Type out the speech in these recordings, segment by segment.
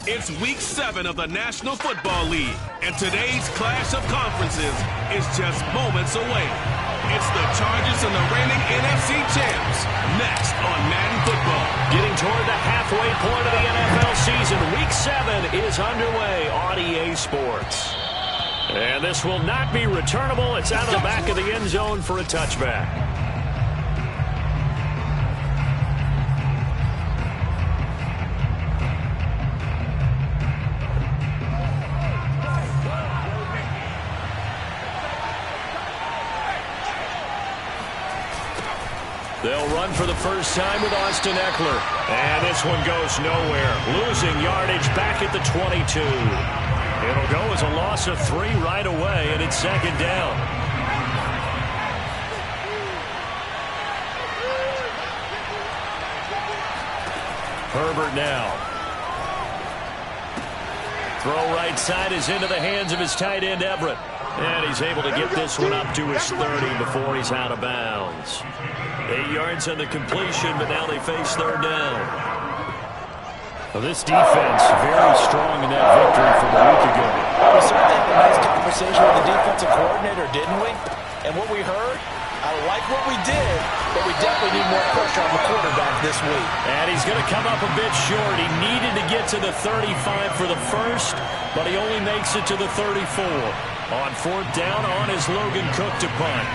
It's Week 7 of the National Football League, and today's clash of conferences is just moments away. It's the Chargers and the reigning NFC champs, next on Madden Football. Getting toward the halfway point of the NFL season, Week 7 is underway on EA Sports. And this will not be returnable. It's out of the back of the end zone for a touchback. They'll run for the first time with Austin Eckler. And this one goes nowhere. Losing yardage back at the 22. It'll go as a loss of 3 right away, and it's second down. Herbert now. Throw right side is into the hands of his tight end, Everett. And he's able to get this one up to his 30 before he's out of bounds. 8 yards on the completion, but now they face third down. Well, this defense very strong in that victory from a week ago. We certainly had a nice conversation with the defensive coordinator, didn't we? And what we heard, I like what we did, but we definitely need more pressure on the quarterback this week. And he's going to come up a bit short. He needed to get to the 35 for the first, but he only makes it to the 34. On fourth down on is Logan Cook to punt.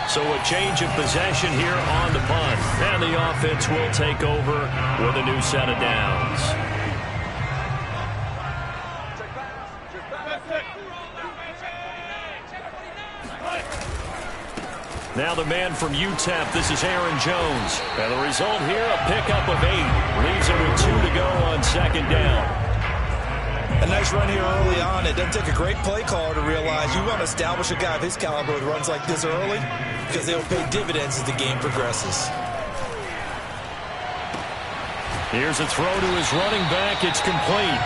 So a change of possession here on the punt. And the offense will take over with a new set of downs. Now the man from UTEP, this is Aaron Jones. And the result here, a pickup of 8. Leaves him with 2 to go on second down. A nice run here early on. It doesn't take a great play caller to realize you want to establish a guy of his caliber with runs like this early because they'll pay dividends as the game progresses. Here's a throw to his running back. It's complete.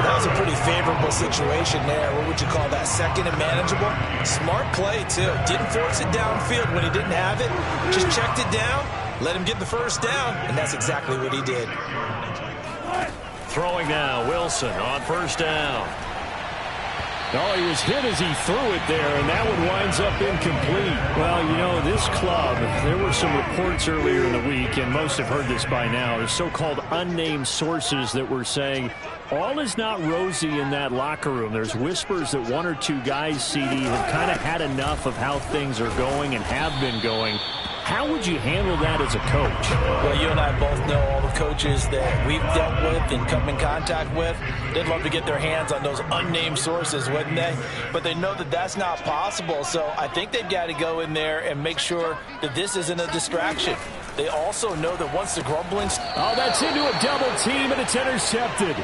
That was a pretty favorable situation there. What would you call that? Second and manageable? Smart play, too. Didn't force it downfield when he didn't have it. Just checked it down, let him get the first down, and that's exactly what he did. Throwing now, Wilson on first down. Oh, he was hit as he threw it there, and that one winds up incomplete. Well, you know, this club, there were some reports earlier in the week, and most have heard this by now. There's so-called unnamed sources that were saying all is not rosy in that locker room. There's whispers that 1 or 2 guys, CD, have kind of had enough of how things are going and have been going. How would you handle that as a coach? Well, you and I both know all the coaches that we've dealt with and come in contact with. They'd love to get their hands on those unnamed sources, wouldn't they? But they know that that's not possible, so I think they've got to go in there and make sure that this isn't a distraction. They also know that once the grumbling... Oh, that's into a double team, and it's intercepted.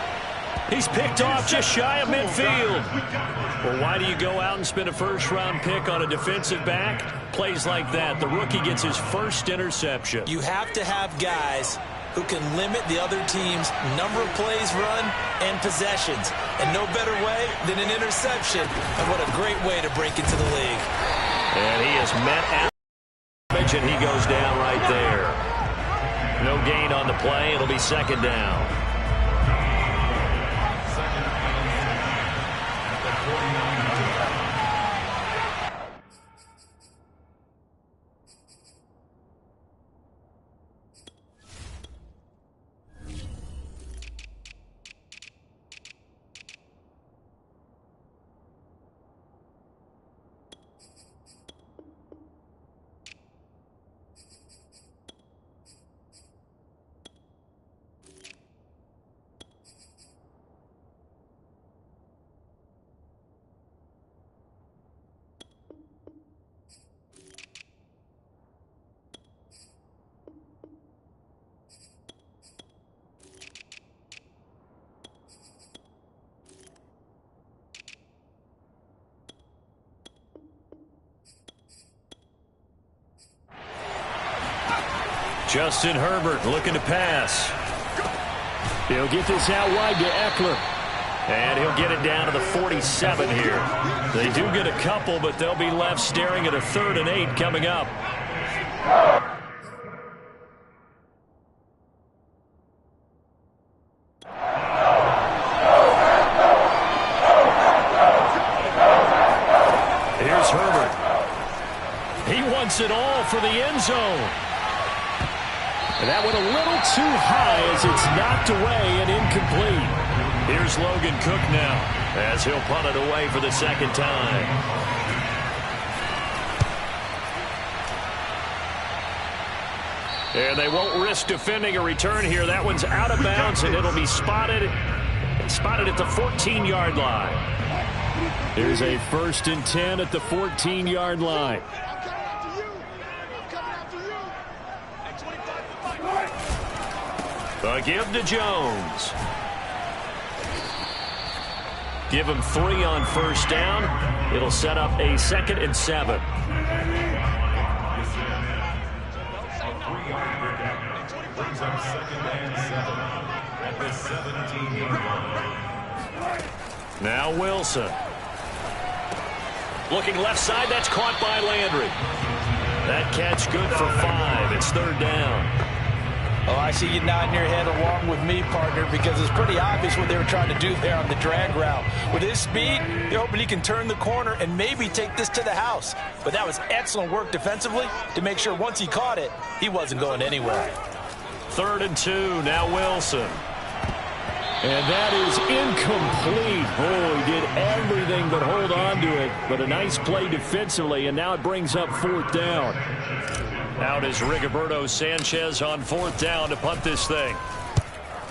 He's picked off just shy of midfield. Well, why do you go out and spend a first-round pick on a defensive back? Plays like that, the rookie gets his first interception. You have to have guys who can limit the other team's number of plays run and possessions. And no better way than an interception. And what a great way to break into the league. And he is met at and he goes down right there. No gain on the play. It'll be second down. Justin Herbert looking to pass. He'll get this out wide to Eckler. And he'll get it down to the 47 here. They do get a couple, but they'll be left staring at a 3rd and 8 coming up. Here's Herbert. He wants it all for the end zone. And that went a little too high as it's knocked away and incomplete. Here's Logan Cook now as he'll punt it away for the 2nd time. And they won't risk defending a return here. That one's out of bounds, and it'll be spotted at the 14-yard line. Here's a 1st and 10 at the 14-yard line. The give to Jones. Give him 3 on 1st down. It'll set up a 2nd and 7. Brings up 2nd and 7 at the 17-yard line. Now Wilson. Looking left side, that's caught by Landry. That catch good for 5. It's 3rd down. Oh, I see you nodding your head along with me, partner, because it's pretty obvious what they were trying to do there on the drag route. With his speed, they're hoping he can turn the corner and maybe take this to the house. But that was excellent work defensively to make sure once he caught it, he wasn't going anywhere. 3rd and 2, now Wilson. And that is incomplete. Oh, he did everything but hold on to it. But a nice play defensively, and now it brings up 4th down. Out is Rigoberto Sanchez on 4th down to punt this thing.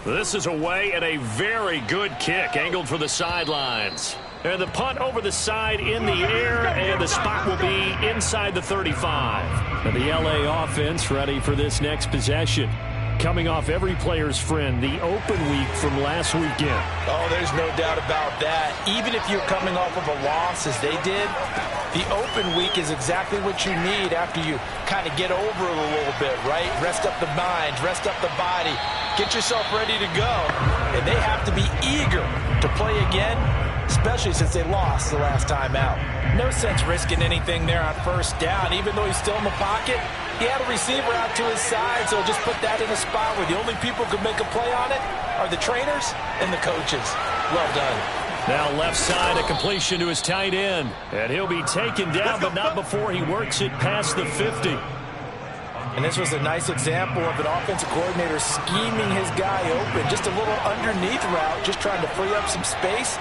This is away and a very good kick angled for the sidelines. And the punt over the side in the air, and the spot will be inside the 35. And the LA offense ready for this next possession. Coming off every player's friend, the open week from last weekend. Oh, there's no doubt about that. Even if you're coming off of a loss as they did, the open week is exactly what you need after you kind of get over it a little bit, right? Rest up the mind, rest up the body, get yourself ready to go. And they have to be eager to play again, especially since they lost the last time out. No sense risking anything there on 1st down. Even though he's still in the pocket, he had a receiver out to his side, so just put that in a spot where the only people who can make a play on it are the trainers and the coaches. Well done. Now left side, a completion to his tight end. And he'll be taken down, but not before he works it past the 50. And this was a nice example of an offensive coordinator scheming his guy open. Just a little underneath route, just trying to free up some space,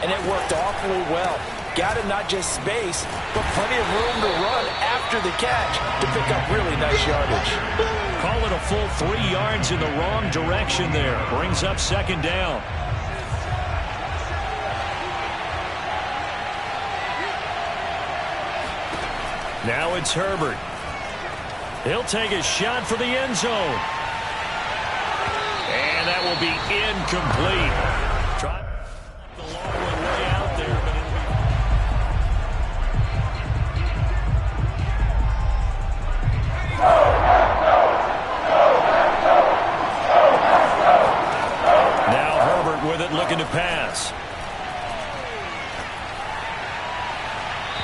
and it worked awfully well. Got him not just space, but plenty of room to run after the catch to pick up really nice yardage. Call it a full 3 yards in the wrong direction there. Brings up 2nd down. Now it's Herbert. He'll take a shot for the end zone. And that will be incomplete. Try the long one way out there, but it'll be... Now Herbert with it, looking to pass.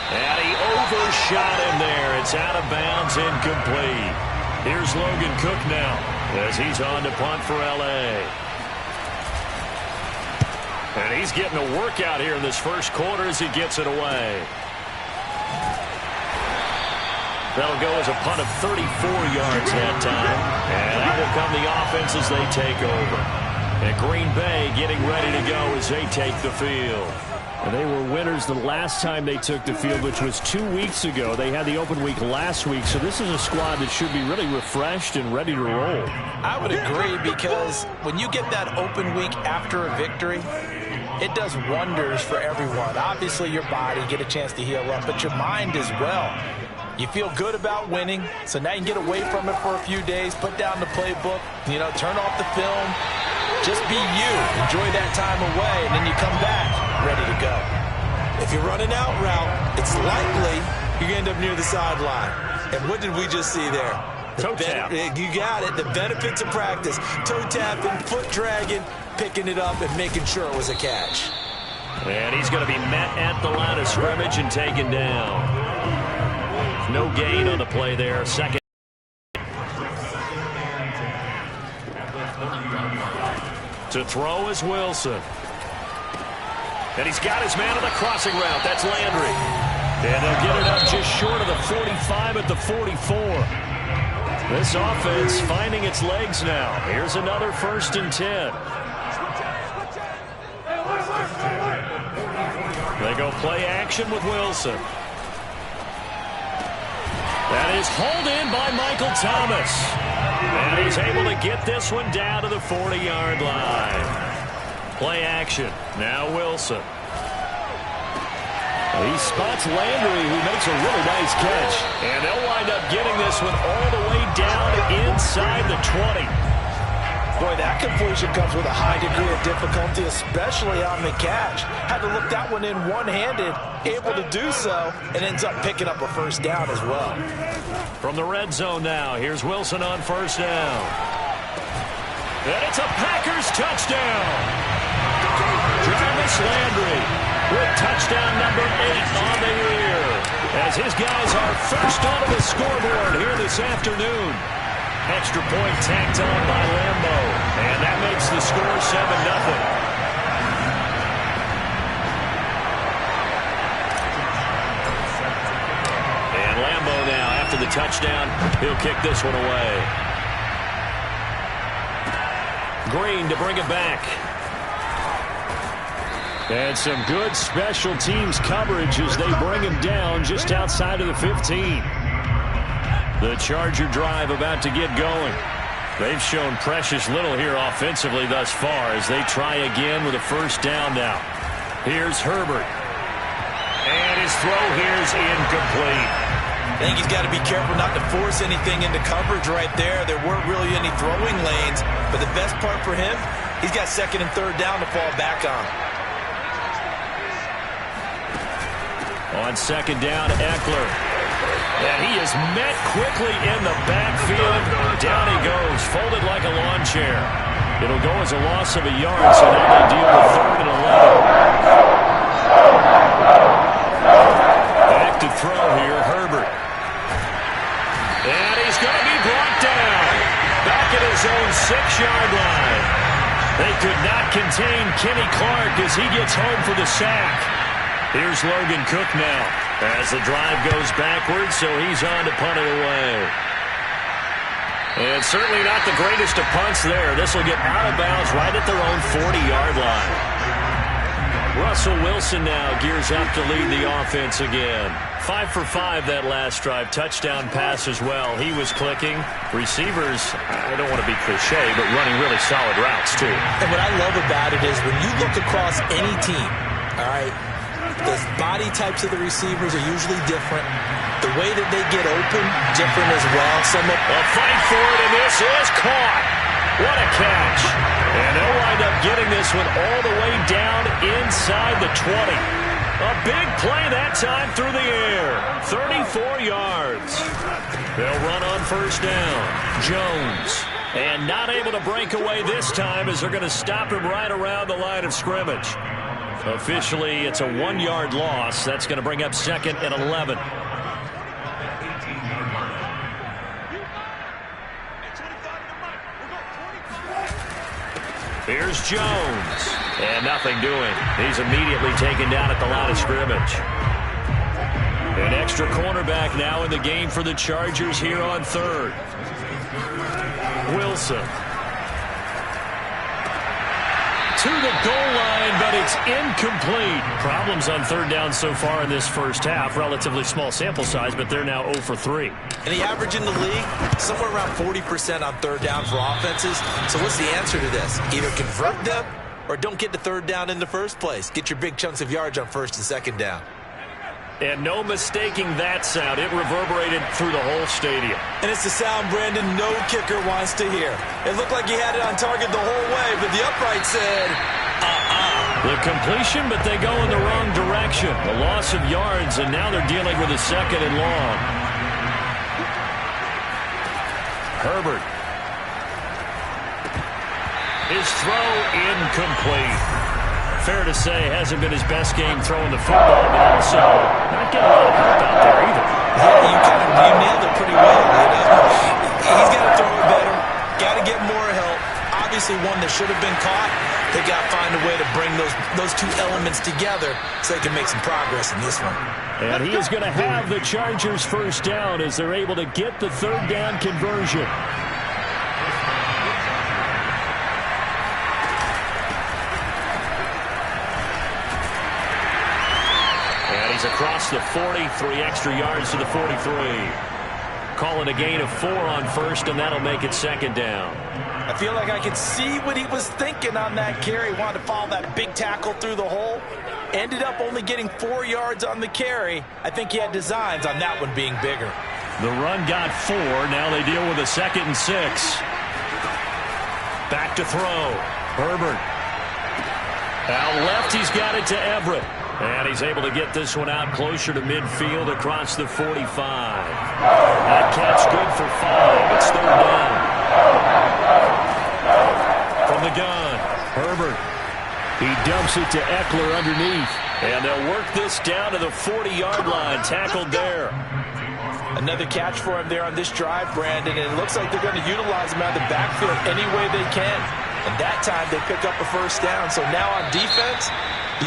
And he overshot him there. It's out of bounds, incomplete. Here's Logan Cook now as he's on to punt for LA. And he's getting a workout here in this 1st quarter as he gets it away. That'll go as a punt of 34 yards that time. And out will come the offense as they take over. And Green Bay getting ready to go as they take the field. And they were winners the last time they took the field, which was 2 weeks ago. They had the open week last week, so this is a squad that should be really refreshed and ready to roll. I would agree, because when you get that open week after a victory, it does wonders for everyone. Obviously, your body get a chance to heal up, but your mind as well. You feel good about winning, so now you can get away from it for a few days, put down the playbook, turn off the film, just be you. Enjoy that time away, and then you come back ready to go. If you're running out route, it's likely you're going to end up near the sideline. And what did we just see there? Toe tap. You got it. The benefits of practice. Toe tapping, foot dragging. picking it up and making sure it was a catch. And he's going to be met at the line of scrimmage and taken down. No gain on the play there. Second. To throw is Wilson. And he's got his man on the crossing route. That's Landry. And they'll get it up just short of the 45 at the 44. This offense finding its legs now. Here's another 1st and 10. They go play action with Wilson. That is hauled in by Michael Thomas. And he's able to get this one down to the 40-yard line. Play action. Now Wilson. He spots Landry, who makes a really nice catch. And they'll wind up getting this one all the way down inside the 20. Boy, that completion comes with a high degree of difficulty, especially on the catch. Had to look that one in one-handed, able to do so, and ends up picking up a 1st down as well. From the red zone now, here's Wilson on 1st down. And it's a Packers touchdown. Jarvis Landry with touchdown number 8 on the year, as his guys are first onto the scoreboard here this afternoon. Extra point tacked on by Lambo, and that makes the score 7-0. And Lambo now, after the touchdown, he'll kick this one away. Green to bring it back. And some good special teams coverage as they bring him down just outside of the 15. The Charger drive about to get going. They've shown precious little here offensively thus far as they try again with a 1st down now. Here's Herbert. And his throw here's incomplete. I think he's got to be careful not to force anything into coverage right there. There weren't really any throwing lanes, but the best part for him, he's got 2nd and 3rd down to fall back on. On 2nd down, Eckler. And he is met quickly in the backfield. Down he goes, folded like a lawn chair. It'll go as a loss of a yard, so now they deal with 3rd and 11. Back to throw here, Herbert. And he's going to be brought down. Back at his own 6-yard line. They could not contain Kenny Clark as he gets home for the sack. Here's Logan Cook now as the drive goes backwards, so he's on to punt it away. And certainly not the greatest of punts there. This will get out of bounds right at their own 40-yard line. Russell Wilson now gears up to lead the offense again. 5 for 5 that last drive. Touchdown pass as well. He was clicking. Receivers, I don't want to be cliche, but running really solid routes too. And what I love about it is when you look across any team, all right, the body types of the receivers are usually different. The way that they get open, different as well. A fight for it, and this is caught. What a catch. And they'll wind up getting this one all the way down inside the 20. A big play that time through the air. 34 yards. They'll run on 1st down. Jones. And not able to break away this time as they're going to stop him right around the line of scrimmage. Officially, it's a 1-yard loss. That's going to bring up 2nd and 11. Here's Jones. And nothing doing. He's immediately taken down at the line of scrimmage. An extra cornerback now in the game for the Chargers here on 3rd. Wilson. To the goal line, but it's incomplete. Problems on 3rd down so far in this 1st half. Relatively small sample size, but they're now 0 for 3. And the average in the league, somewhere around 40% on 3rd down for offenses. So what's the answer to this? Either convert them or don't get to 3rd down in the first place. Get your big chunks of yards on 1st and 2nd down. And no mistaking that sound. It reverberated through the whole stadium. And it's the sound, Brandon, no kicker wants to hear. It looked like he had it on target the whole way, but the upright said, The completion, but they go in the wrong direction. A loss of yards, and now they're dealing with a 2nd and long. Herbert. His throw incomplete. Fair to say, hasn't been his best game throwing the football, but also not getting a lot of help out there either. Yeah, you nailed it pretty well. He's got to throw it better. Got to get more help. Obviously, one that should have been caught. They got to find a way to bring those two elements together so they can make some progress in this one. And he is going to have the Chargers first down as they're able to get the third down conversion. And he's across the 40, 3 extra yards to the 43. Call it a gain of 4 on first, and that'll make it second down. I feel like I could see what he was thinking on that carry. Wanted to follow that big tackle through the hole. Ended up only getting 4 yards on the carry. I think he had designs on that one being bigger. The run got 4. Now they deal with a 2nd and 6. Back to throw. Herbert. Out left, he's got it to Everett. And he's able to get this one out closer to midfield across the 45. That catch good for 5. It's third down. From the gun, Herbert. He dumps it to Eckler underneath. And they'll work this down to the 40-yard line. Tackled there. Another catch for him there on this drive, Brandon. And it looks like they're going to utilize him out of the backfield any way they can. And that time they pick up a first down. So now on defense,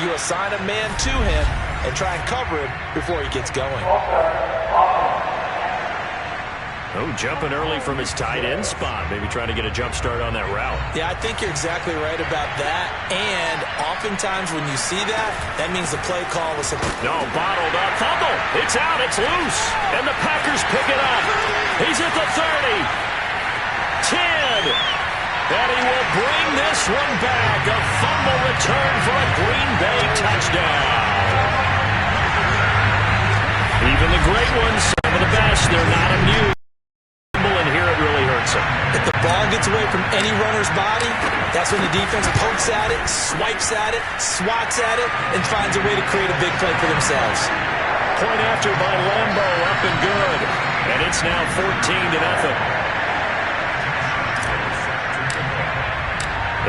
you assign a man to him and try and cover him before he gets going. Oh, jumping early from his tight end spot. Maybe trying to get a jump start on that route. Yeah, I think you're exactly right about that. And oftentimes when you see that, that means the play call was... No, bottled up. Fumble. It's out. It's loose. And the Packers pick it up. He's at the 30. 10. And he will bring this one back. A fumble return for a Green Bay touchdown. Even the great ones, some of the best, they're not immune. And here it really hurts him. If the ball gets away from any runner's body, that's when the defense pokes at it, swipes at it, swats at it, and finds a way to create a big play for themselves. Point after by Lambo, up and good. And it's now 14-0.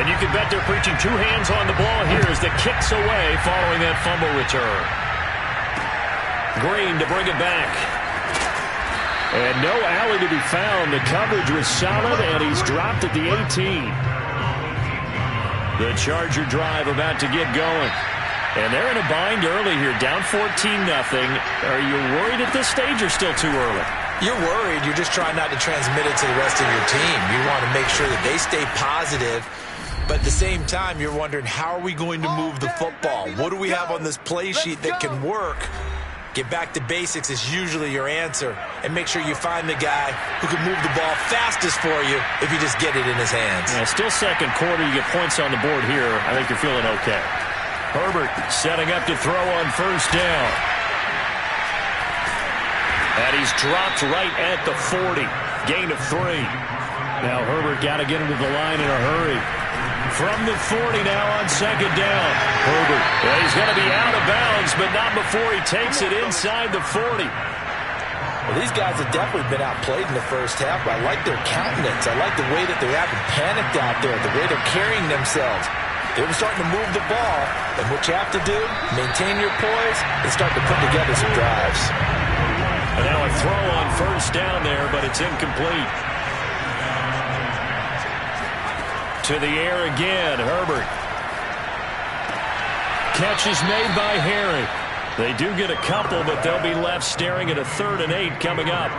And you can bet they're preaching 2 hands on the ball here as the kick's away following that fumble return. Green to bring it back. And no alley to be found. The coverage was solid, and he's dropped at the 18. The Charger drive about to get going. And they're in a bind early here, down 14-0. Are you worried at this stage or still too early? You're worried. You're just trying not to transmit it to the rest of your team. You want to make sure that they stay positive. But at the same time, you're wondering, how are we going to move the football? What do we have on this play sheet that can work? Get back to basics is usually your answer. And make sure you find the guy who can move the ball fastest for you if you just get it in his hands. Yeah, still second quarter. You get points on the board here. I think you're feeling okay. Herbert setting up to throw on first down. And he's dropped right at the 40. Gain of 3. Now Herbert got to get into the line in a hurry. From the 40 now on second down. Herbert. Yeah, he's going to be out of bounds, but not before he takes it inside the 40. Well, these guys have definitely been outplayed in the first half, but I like their countenance. I like the way that they're acting panicked out there, the way they're carrying themselves. They were starting to move the ball, and what you have to do, maintain your poise and start to put together some drives. And now a throw on first down there, but it's incomplete. To the air again, Herbert. Catch is made by Harry. They do get a couple, but they'll be left staring at a 3rd and 8 coming up.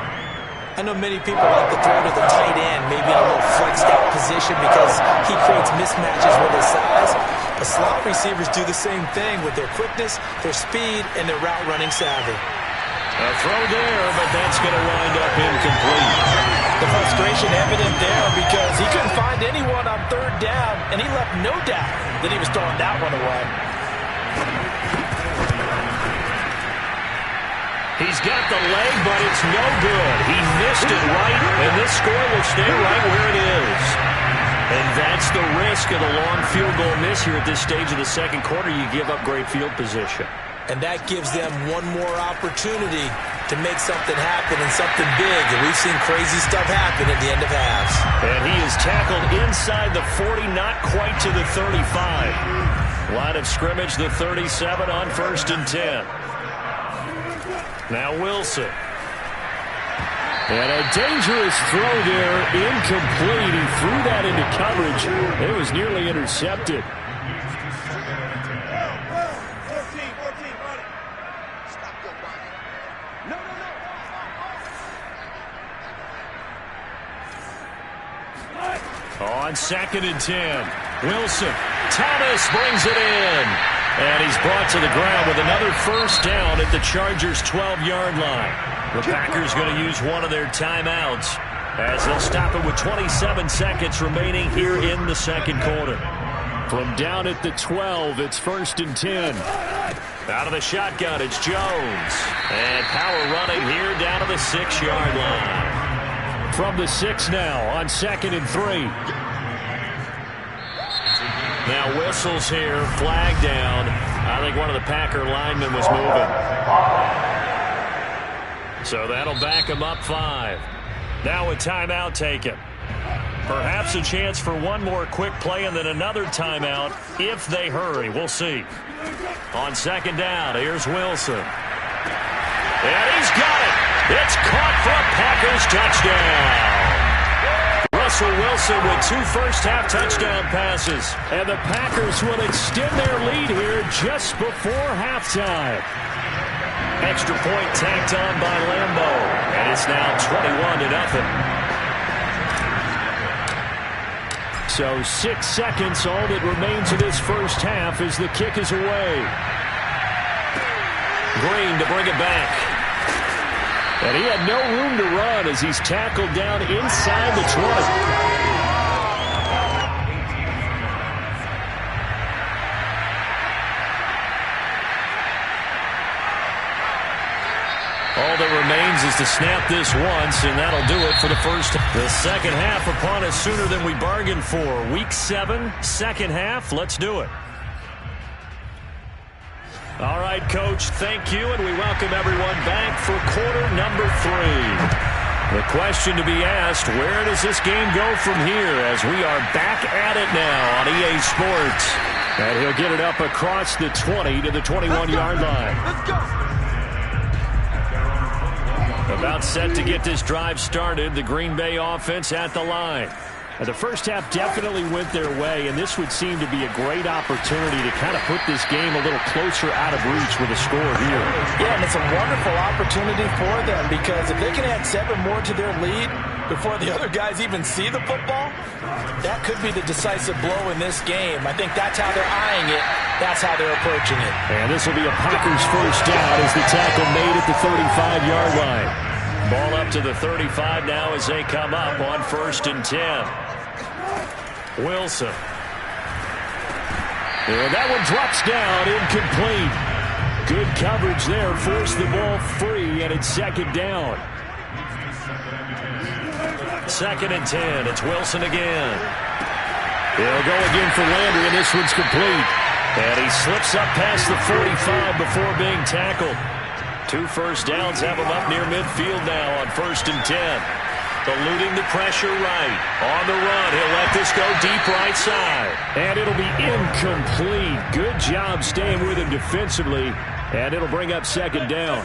I know many people like to throw to the tight end, maybe in a little flexed out position because he creates mismatches with his size. But slot receivers do the same thing with their quickness, their speed, and their route running savvy. A throw there, but that's going to wind up incomplete. The frustration evident there because he couldn't find anyone on 3rd down, and he left no doubt that he was throwing that one away. He's got the leg, but it's no good. He missed it right, and this score will stay right where it is. And that's the risk of the long field goal miss here at this stage of the second quarter. You give up great field position. And that gives them one more opportunity to make something happen and something big. And we've seen crazy stuff happen at the end of halves. And he is tackled inside the 40, not quite to the 35. Line of scrimmage, the 37 on 1st and 10. Now Wilson. And a dangerous throw there, incomplete. He threw that into coverage. It was nearly intercepted. On 2nd and 10, Wilson. Thomas brings it in. And he's brought to the ground with another first down at the Chargers' 12-yard line. The Packers going to use one of their timeouts as they'll stop it with 27 seconds remaining here in the second quarter. From down at the 12, it's 1st and 10. Out of the shotgun, it's Jones. And power running here down to the 6-yard line. From the 6 now on 2nd and 3. Now whistles here, flag down. I think one of the Packer linemen was moving. So that'll back him up 5. Now a timeout taken. Perhaps a chance for one more quick play and then another timeout if they hurry. We'll see. On 2nd down, here's Wilson. And he's got it. It's caught for a Packers touchdown. Russell Wilson with 2 first-half touchdown passes. And the Packers will extend their lead here just before halftime. Extra point tacked on by Lambeau. And it's now 21-0. So 6 seconds, all that remains of this first half as the kick is away. Green to bring it back. And he had no room to run as he's tackled down inside the 20. All that remains is to snap this once, and that'll do it for the first. The second half upon us sooner than we bargained for. Week 7, second half. Let's do it. All right, Coach, thank you, and we welcome everyone back for quarter number 3. The question to be asked, where does this game go from here as we are back at it now on EA Sports? And he'll get it up across the 20 to the 21-yard line. Let's go. About set to get this drive started, the Green Bay offense at the line. And the first half definitely went their way, and this would seem to be a great opportunity to kind of put this game a little closer out of reach with a score here. Yeah, and it's a wonderful opportunity for them because if they can add 7 more to their lead before the other guys even see the football, that could be the decisive blow in this game. I think that's how they're eyeing it. That's how they're approaching it. And this will be a Packers first down as the tackle made at the 35-yard line. Ball up to the 35 now as they come up on 1st and 10. Wilson. And that one drops down, incomplete. Good coverage there, forced the ball free, and it's 2nd down. 2nd and 10, it's Wilson again. They'll go again for Landry, and this one's complete. And he slips up past the 45 before being tackled. 2 first downs have him up near midfield now on 1st and 10. Eluding the pressure right. On the run, he'll let this go deep right side. And it'll be incomplete. Good job staying with him defensively. And it'll bring up 2nd down.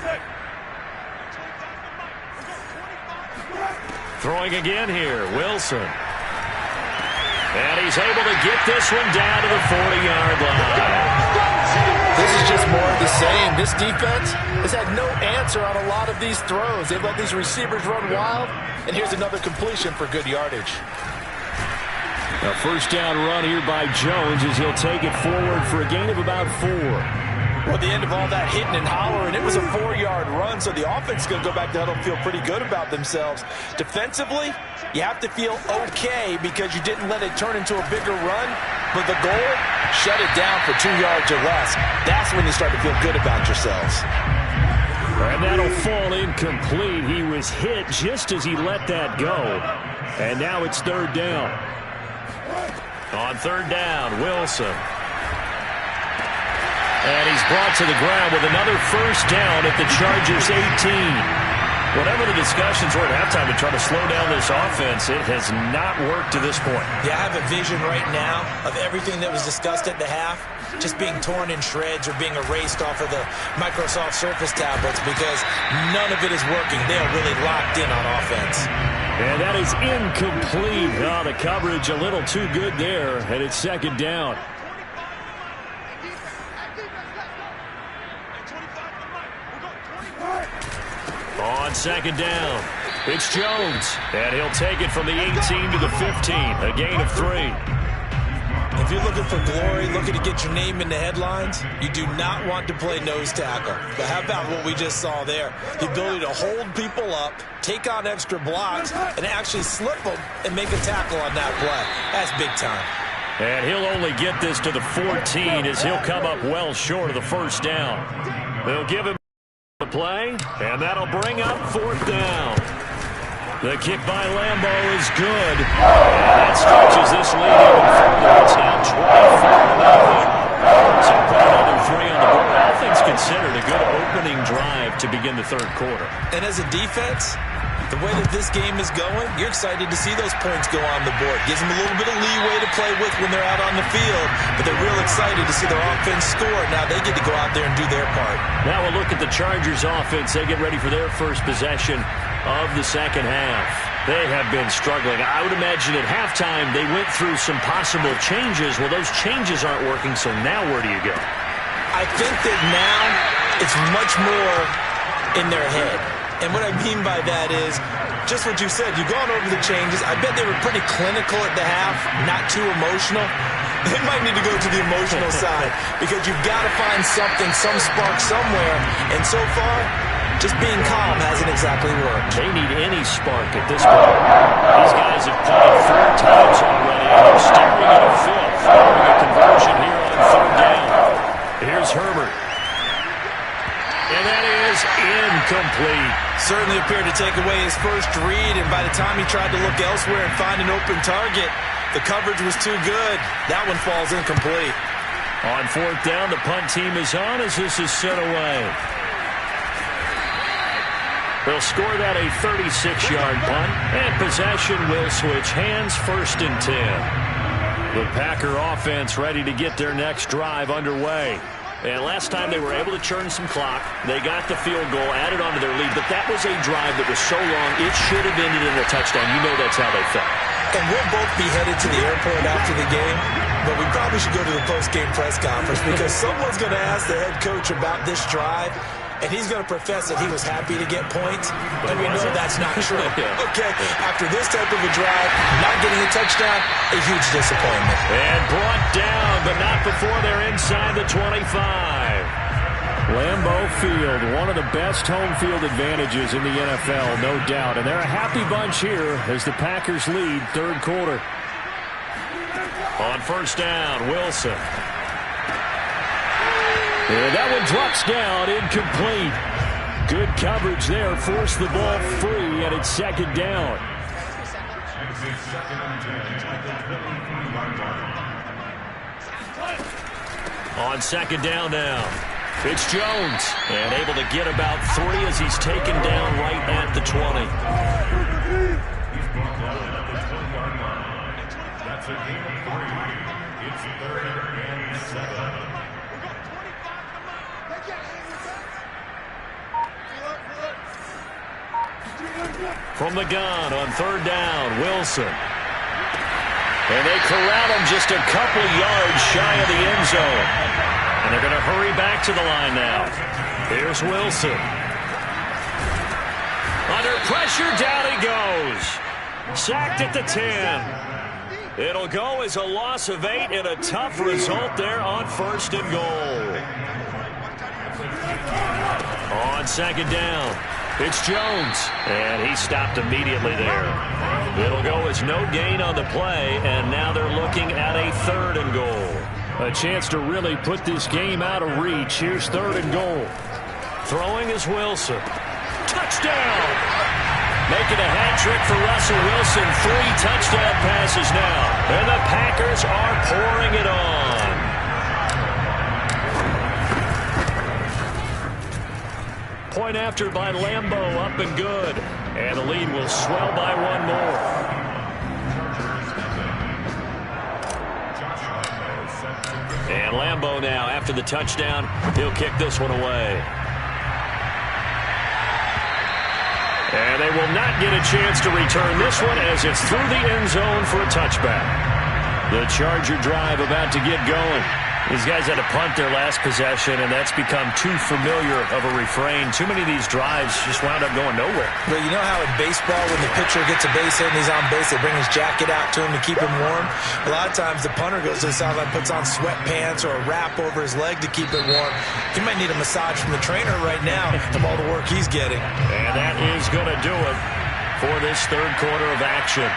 Throwing again here, Wilson. And he's able to get this one down to the 40-yard line. This is just more of the same. This defense has had no answer on a lot of these throws. They've let these receivers run wild, and here's another completion for good yardage. A first down run here by Jones as he'll take it forward for a gain of about 4. Well, at the end of all that hitting and hollering, it was a 4-yard run, so the offense is going to go back to huddle and feel pretty good about themselves. Defensively, you have to feel okay because you didn't let it turn into a bigger run, but the goal, shut it down for 2 yards or less. That's when you start to feel good about yourselves. And that'll fall incomplete. He was hit just as he let that go. And now it's 3rd down. On 3rd down, Wilson. And he's brought to the ground with another first down at the Chargers' 18. Whatever the discussions were at halftime to try to slow down this offense, it has not worked to this point. Yeah, I have a vision right now of everything that was discussed at the half just being torn in shreds or being erased off of the Microsoft Surface tablets because none of it is working. They are really locked in on offense. And that is incomplete. Oh, the coverage a little too good there, and it's second down. On second down, it's Jones, and he'll take it from the 18 to the 15, a gain of 3. If you're looking for glory, looking to get your name in the headlines, you do not want to play nose tackle. But how about what we just saw there? The ability to hold people up, take on extra blocks, and actually slip them and make a tackle on that play. That's big time. And he'll only get this to the 14 as he'll come up well short of the first down. They'll give him the play, and that'll bring up fourth down. The kick by Lambeau is good. And that stretches this lead even further. It's now 24-0. So put another 3 on the board. All things considered, a good opening drive to begin the third quarter. And as a defense, the way that this game is going, you're excited to see those points go on the board. Gives them a little bit of leeway to play with when they're out on the field, but they're real excited to see their offense score. Now they get to go out there and do their part. Now we'll look at the Chargers offense. They get ready for their first possession of the second half. They have been struggling. I would imagine at halftime they went through some possible changes. Well, those changes aren't working, so now where do you go? I think that now it's much more in their head. And what I mean by that is just what you said. You've gone over the changes. I bet they were pretty clinical at the half, not too emotional. They might need to go to the emotional side because you've got to find something, some spark somewhere. And so far, just being calm hasn't exactly worked. They need any spark at this point. These guys have played 4 times already, and they're staring at a fifth. Following a conversion here on third down. Here's Herbert. And that is incomplete. Certainly appeared to take away his first read, and by the time he tried to look elsewhere and find an open target, the coverage was too good. That one falls incomplete. On fourth down, the punt team is on as this is set away. They'll score that a 36-yard punt, and possession will switch hands, 1st and 10. The Packer offense ready to get their next drive underway. And last time they were able to churn some clock. They got the field goal, added onto their lead, but that was a drive that was so long it should have ended in a touchdown. You know that's how they felt. And we'll both be headed to the airport after the game, but we probably should go to the post-game press conference because someone's going to ask the head coach about this drive, and he's going to profess that he was happy to get points, and we know that's not true. Okay, after this type of a drive, not getting a touchdown, a huge disappointment. And brought down, but not before they're inside the 25. Lambeau Field, one of the best home field advantages in the NFL, no doubt. And they're a happy bunch here as the Packers lead third quarter. On first down, Wilson. And that one drops down, incomplete. Good coverage there, forced the ball free, and it's second down. On second down now, it's Jones, and able to get about 3 as he's taken down right at the 20. That's a gain of 3. It's 3rd and 7. From the gun on third down, Wilson. And they corral him just a couple yards shy of the end zone. And they're going to hurry back to the line now. Here's Wilson. Under pressure, down he goes. Sacked at the 10. It'll go as a loss of 8 and a tough result there on 1st and goal. On second down, it's Jones, and he stopped immediately there. It'll go as no gain on the play, and now they're looking at a 3rd and goal. A chance to really put this game out of reach. Here's 3rd and goal. Throwing is Wilson. Touchdown! Making a hat trick for Russell Wilson. 3 touchdown passes now, and the Packers are pouring it on. point after by Lambeau, up and good. And the lead will swell by one more. And Lambeau now, after the touchdown, he'll kick this one away. And they will not get a chance to return this one as it's through the end zone for a touchback. The Charger drive about to get going. These guys had to punt their last possession, and that's become too familiar of a refrain. Too many of these drives just wound up going nowhere. But you know how in baseball, when the pitcher gets a base hit and he's on base, they bring his jacket out to him to keep him warm? A lot of times the punter goes to the sideline, puts on sweatpants or a wrap over his leg to keep it warm. He might need a massage from the trainer right now from all the work he's getting. And that is going to do it for this third quarter of action.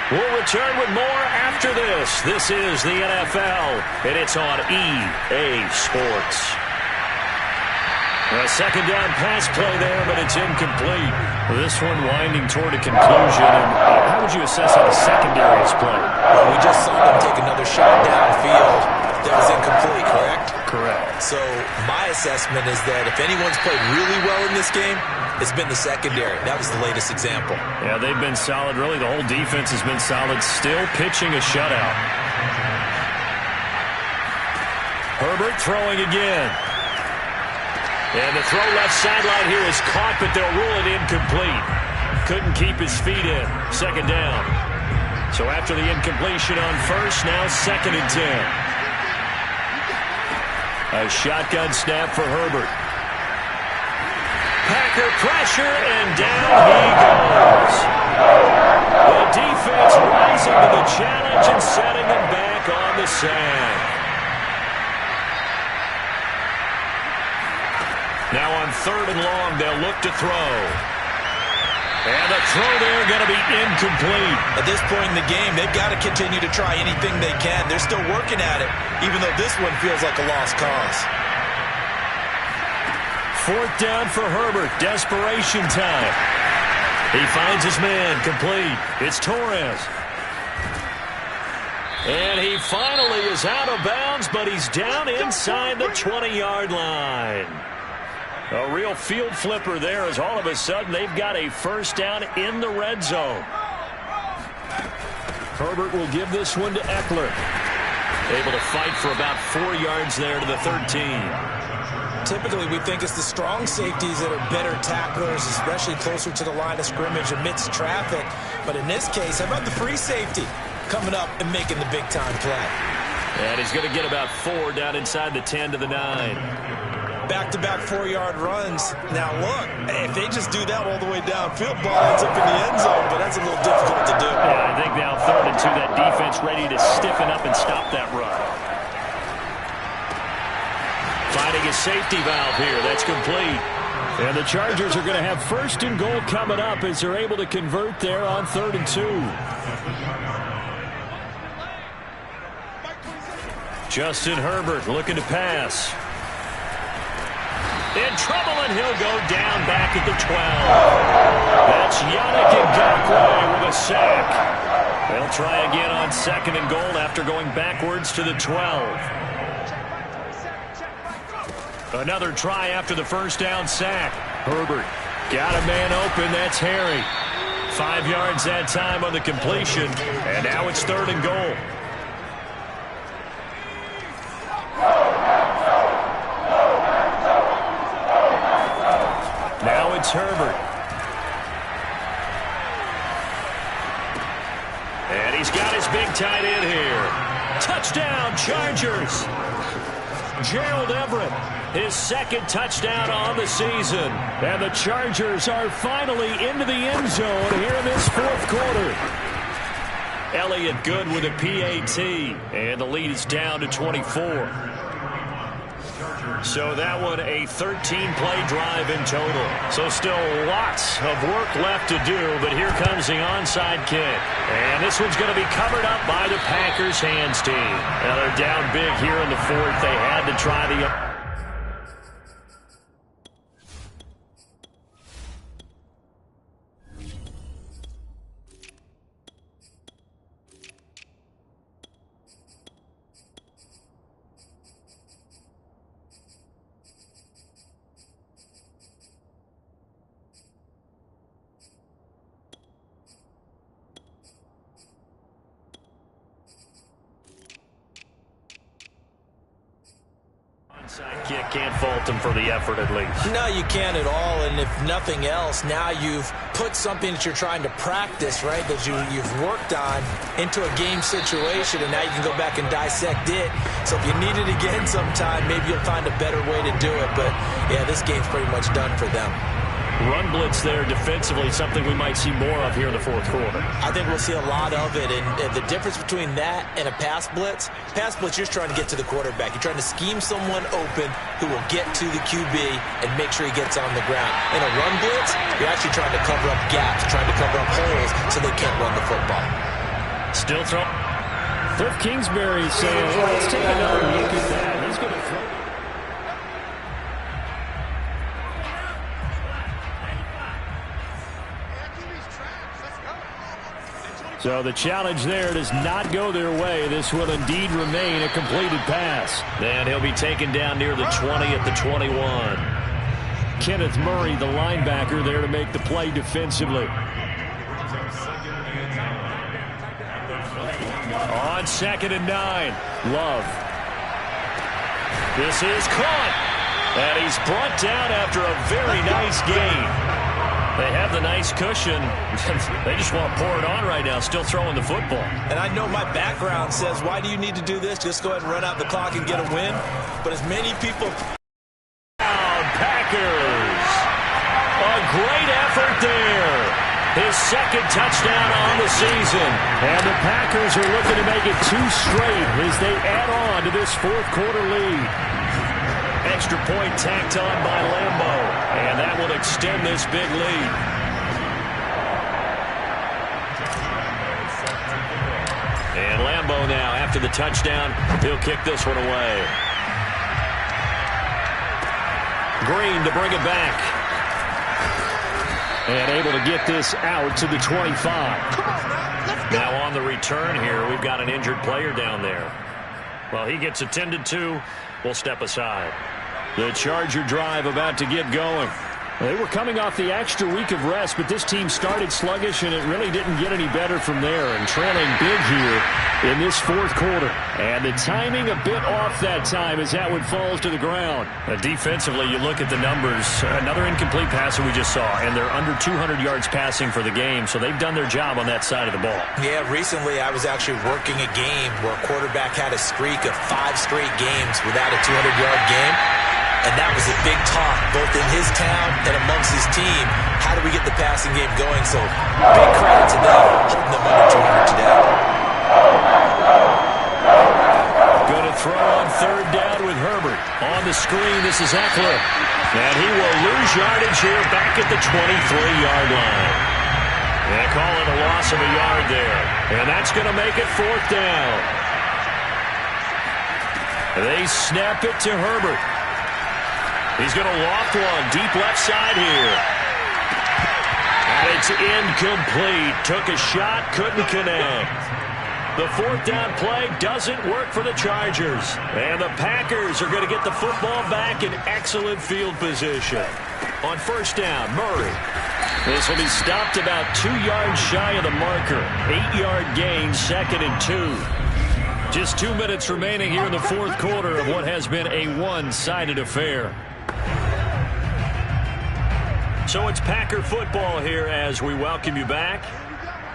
We'll return with more after this. This is the NFL, and it's on EA Sports. A second down pass play there, but it's incomplete. This one winding toward a conclusion. And how would you assess how the secondary is played? Well, we just saw them take another shot downfield that was incomplete, correct? Correct. So my assessment is that if anyone's played really well in this game, it's been the secondary. That was the latest example. Yeah, they've been solid. Really, the whole defense has been solid. Still pitching a shutout. Herbert throwing again. And the throw left sideline here is caught, but they'll rule it incomplete. Couldn't keep his feet in. Second down. So after the incompletion on first, now 2nd and 10. A shotgun snap for Herbert. Packer pressure, and down he goes. The defense rising to the challenge and setting them back on the sack. Now on 3rd and long, they'll look to throw. And the throw there going to be incomplete. At this point in the game, they've got to continue to try anything they can. They're still working at it, even though this one feels like a lost cause. 4th down for Herbert. Desperation time. He finds his man. Complete. It's Torres. And he finally is out of bounds, but he's down inside the 20-yard line. A real field flipper there as all of a sudden they've got a first down in the red zone. Herbert will give this one to Eckler. Able to fight for about 4 yards there to the 13. Typically, we think it's the strong safeties that are better tacklers, especially closer to the line of scrimmage amidst traffic. But in this case, how about the free safety coming up and making the big-time play? And he's going to get about 4 down inside the 10 to the 9. Back-to-back 4-yard runs. Now, look, if they just do that all the way downfield, ball ends up in the end zone, but that's a little difficult to do. Yeah, I think now 3rd and 2, that defense ready to stiffen up and stop that run. Finding a safety valve here. That's complete. And the Chargers are going to have 1st and goal coming up as they're able to convert there on 3rd and 2. Justin Herbert looking to pass. In trouble, and he'll go down back at the 12. That's Yannick Ngakoue with a sack. They'll try again on 2nd and goal after going backwards to the 12. Another try after the first down sack. Herbert got a man open. That's Harry. 5 yards that time on the completion. And now it's 3rd and goal. Now it's Herbert. And he's got his big tight end here. Touchdown, Chargers. Gerald Everett. His 2nd touchdown on the season. And the Chargers are finally into the end zone here in this 4th quarter. Elliott Good with a PAT. And the lead is down to 24. So that one a 13-play drive in total. So still lots of work left to do, but here comes the onside kick. And this one's going to be covered up by the Packers hands team. Now they're down big here in the 4th. They had to try the... Sidekick can't fault him for the effort at least. No, you can't at all. And if nothing else, now you've put something that you're trying to practice, right, that you've worked on into a game situation, and now you can go back and dissect it. So if you need it again sometime, maybe you'll find a better way to do it. But, yeah, this game's pretty much done for them. Run blitz there defensively, something we might see more of here in the fourth quarter. I think we'll see a lot of it, and the difference between that and a pass blitz, you're just trying to get to the quarterback. You're trying to scheme someone open who will get to the QB and make sure he gets on the ground. In a run blitz, you're actually trying to cover up gaps, trying to cover up holes so they can't run the football. Still throw. Cliff Kingsbury saying, well, let's take another look at that. He's going to throw. So the challenge there does not go their way. This will indeed remain a completed pass. And he'll be taken down near the 20 at the 21. Kenneth Murray, the linebacker, there to make the play defensively. On 2nd and 9, Love. This is caught. And he's brought down after a very nice gain. They have the nice cushion. They just want to pour it on right now, still throwing the football. And I know my background says, why do you need to do this? Just go ahead and run out the clock and get a win. But as many people... Packers. A great effort there. His second touchdown on the season. And the Packers are looking to make it 2 straight as they add on to this fourth quarter lead. Extra point tacked on by Lambo, and that will extend this big lead. And Lambo now, after the touchdown, he'll kick this one away. Green to bring it back. And able to get this out to the 25. Now on the return here, we've got an injured player down there. Well, he gets attended to. We'll step aside. The Charger drive about to get going. They were coming off the extra week of rest, but this team started sluggish, and it really didn't get any better from there. And trailing big here in this fourth quarter. And the timing a bit off that time as that one falls to the ground. Defensively, you look at the numbers. Another incomplete pass that we just saw, and they're under 200 yards passing for the game, so they've done their job on that side of the ball. Yeah, recently I was actually working a game where a quarterback had a streak of 5 straight games without a 200-yard game. And that was a big talk, both in his town and amongst his team. How do we get the passing game going? So big credit to them, holding them under 200 today. Going to throw on 3rd down with Herbert. On the screen, this is Eckler. And he will lose yardage here back at the 23-yard line. They call it a loss of a yard there. And that's going to make it 4th down. They snap it to Herbert. He's going to loft one deep left side here. And it's incomplete. Took a shot, couldn't connect. The 4th down play doesn't work for the Chargers. And the Packers are going to get the football back in excellent field position. On 1st down, Murray. This will be stopped about 2 yards shy of the marker. 8-yard gain, 2nd and 2. Just 2 minutes remaining here in the fourth quarter of what has been a one-sided affair. So it's Packer football here as we welcome you back.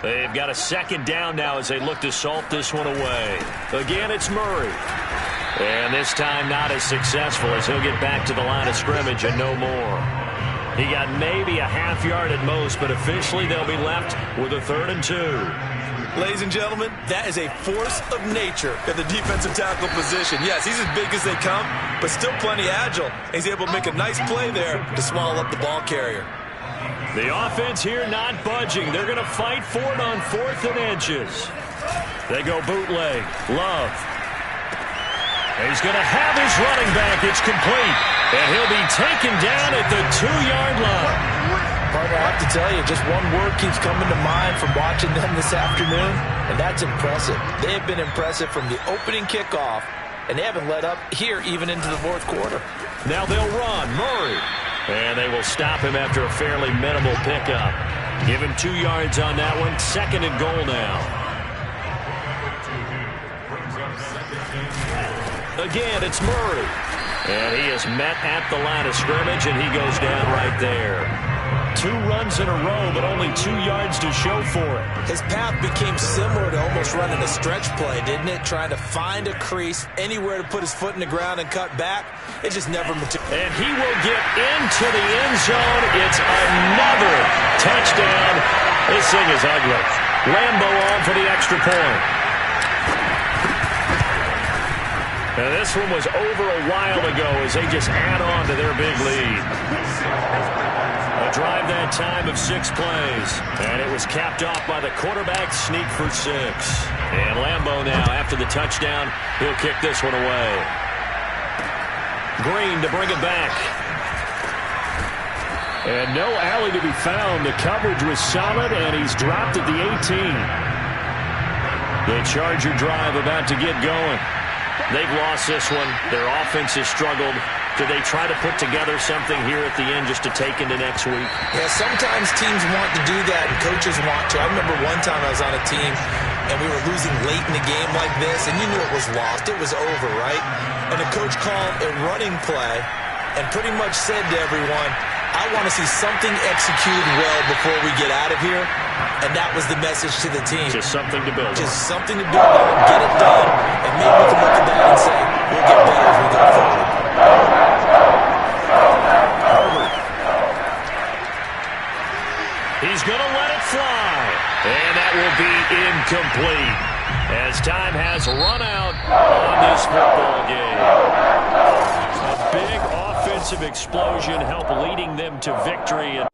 They've got a 2nd down now as they look to salt this one away. Again, it's Murray. And this time not as successful as he'll get back to the line of scrimmage and no more. He got maybe a half yard at most, but officially they'll be left with a 3rd and 2. Ladies and gentlemen, that is a force of nature at the defensive tackle position. Yes, he's as big as they come, but still plenty agile. He's able to make a nice play there to swallow up the ball carrier. The offense here not budging. They're going to fight for it on 4th and inches. They go bootleg. Love. He's going to have his running back. It's complete. And he'll be taken down at the 2-yard line. Partner, I have to tell you, just one word keeps coming to mind from watching them this afternoon, and that's impressive. They have been impressive from the opening kickoff, and they haven't let up here even into the fourth quarter. Now they'll run. Murray. And they will stop him after a fairly minimal pickup. Give him 2 yards on that one. 2nd and goal now. Again, it's Murray. And he is met at the line of scrimmage, and he goes down right there. 2 runs in a row, but only 2 yards to show for it. His path became similar to almost running a stretch play, didn't it? Trying to find a crease, anywhere to put his foot in the ground and cut back. It just never materialized. And he will get into the end zone. It's another touchdown. This thing is ugly. Lambo on for the extra point. And this one was over a while ago as they just add on to their big lead. A drive that time of 6 plays. And it was capped off by the quarterback sneak for 6. And Lambo now, after the touchdown, he'll kick this one away. Green to bring it back. And no alley to be found. The coverage was solid, and he's dropped at the 18. The Charger drive about to get going. They've lost this one. Their offense has struggled. Do they try to put together something here at the end just to take into next week? Yeah, sometimes teams want to do that, and coaches want to. I remember one time I was on a team, and we were losing late in the game like this, and you knew it was lost. It was over, right? And the coach called a running play and pretty much said to everyone, I want to see something executed well before we get out of here. And that was the message to the team. Just something to build on. Just something to build on, get it done, and maybe we can look at that and say, we'll get better as we go forward. He's going to let it fly. And that will be incomplete as time has run out on this football game. A big offensive explosion helped leading them to victory.